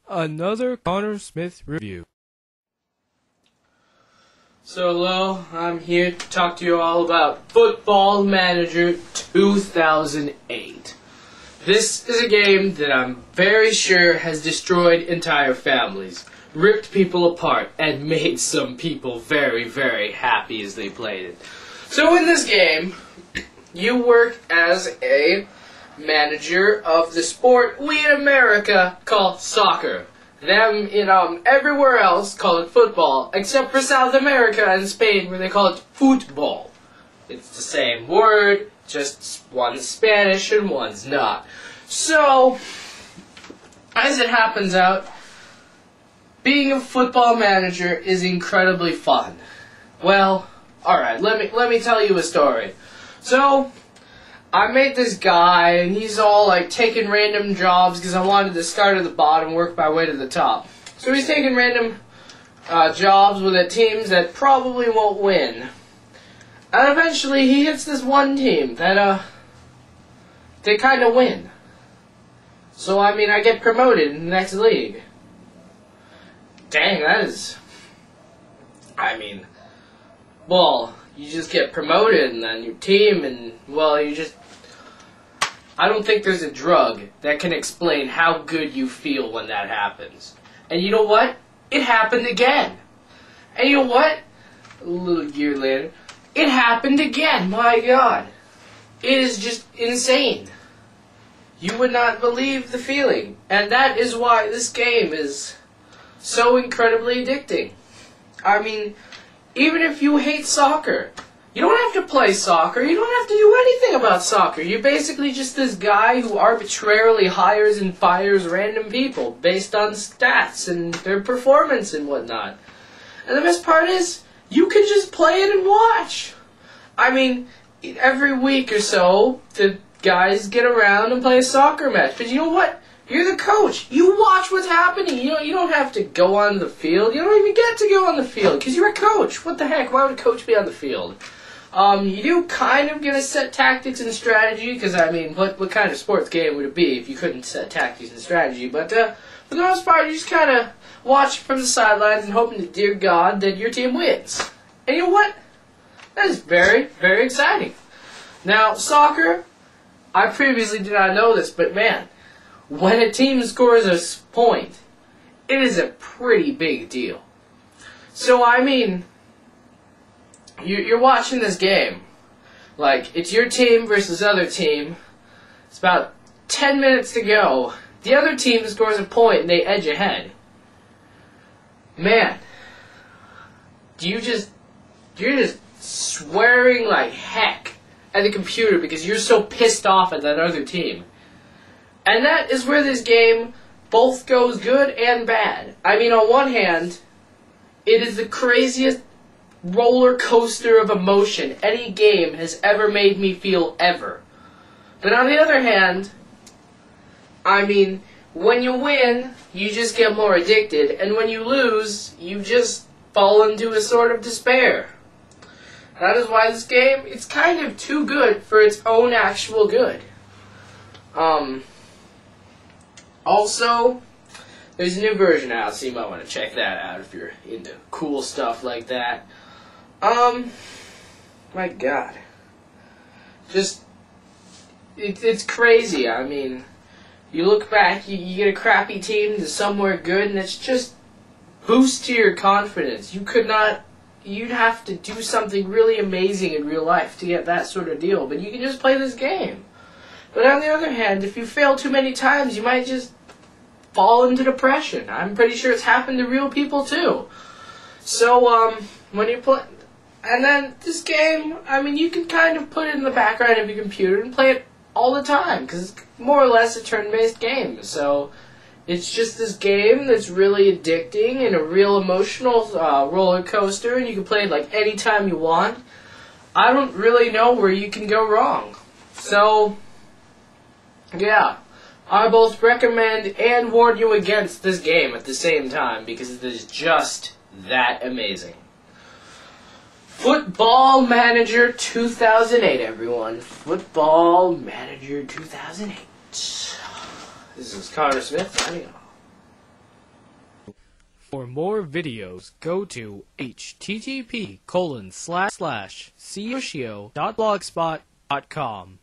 Another Connor Smith review. So hello, I'm here to talk to you all about Football Manager 2008. This is a game that I'm very sure has destroyed entire families, ripped people apart, and made some people very, very happy as they played it. So in this game, you work as a manager of the sport we in America call soccer. Them in everywhere else call it football, except for South America and Spain where they call it football. It's the same word, just one's Spanish and one's not. So, as it happens out, being a football manager is incredibly fun. Well, alright, let me tell you a story. So, I made this guy, and he's all like taking random jobs because I wanted to start at the bottom and work my way to the top. So he's taking random jobs with teams that probably won't win. And eventually he hits this one team that they kind of win. So I mean, I get promoted in the next league. Dang, that is... I mean, well, you just get promoted and then your team and, well, you just... I don't think there's a drug that can explain how good you feel when that happens. And you know what? It happened again. And you know what? A little year later, it happened again. My God. It is just insane. You would not believe the feeling. And that is why this game is so incredibly addicting. I mean, even if you hate soccer, you don't have to play soccer. You don't have to do anything about soccer. You're basically just this guy who arbitrarily hires and fires random people based on stats and their performance and whatnot. And the best part is, you can just play it and watch. I mean, every week or so, the guys get around and play a soccer match. But you know what? You're the coach. You watch what's happening. You don't have to go on the field. You don't even get to go on the field because you're a coach. What the heck? Why would a coach be on the field? You do kind of get to set tactics and strategy, because, I mean, what kind of sports game would it be if you couldn't set tactics and strategy? But, for the most part, you just kind of watch from the sidelines and hoping to dear God that your team wins. And you know what? That is very, very exciting. Now, soccer, I previously did not know this, but man, when a team scores a point, it is a pretty big deal. So, I mean, you're watching this game. Like, it's your team versus other team. It's about 10 minutes to go. The other team scores a point and they edge ahead. Man, you're just swearing like heck at the computer because you're so pissed off at that other team. And that is where this game both goes good and bad. I mean, on one hand, it is the craziest roller coaster of emotion any game has ever made me feel ever. But on the other hand, I mean, when you win, you just get more addicted, and when you lose, you just fall into a sort of despair. That is why this game, it's kind of too good for its own actual good. Also, there's a new version out, so you might want to check that out if you're into cool stuff like that. My God. Just, it's crazy. I mean, you look back, you get a crappy team to somewhere good, and it's just boosts to your confidence. You'd have to do something really amazing in real life to get that sort of deal, but you can just play this game. But on the other hand, if you fail too many times, you might just fall into depression. I'm pretty sure it's happened to real people too. So, when you play... And then, this game, I mean, you can kind of put it in the background of your computer and play it all the time, because it's more or less a turn-based game. So, it's just this game that's really addicting and a real emotional roller coaster, and you can play it like anytime you want. I don't really know where you can go wrong. So, yeah. I both recommend and warn you against this game at the same time, because it is just that amazing. Football Manager 2008, everyone. Football Manager 2008. This is Connor Smith signing off. For more videos, go to http://cyoshio.blogspot.com.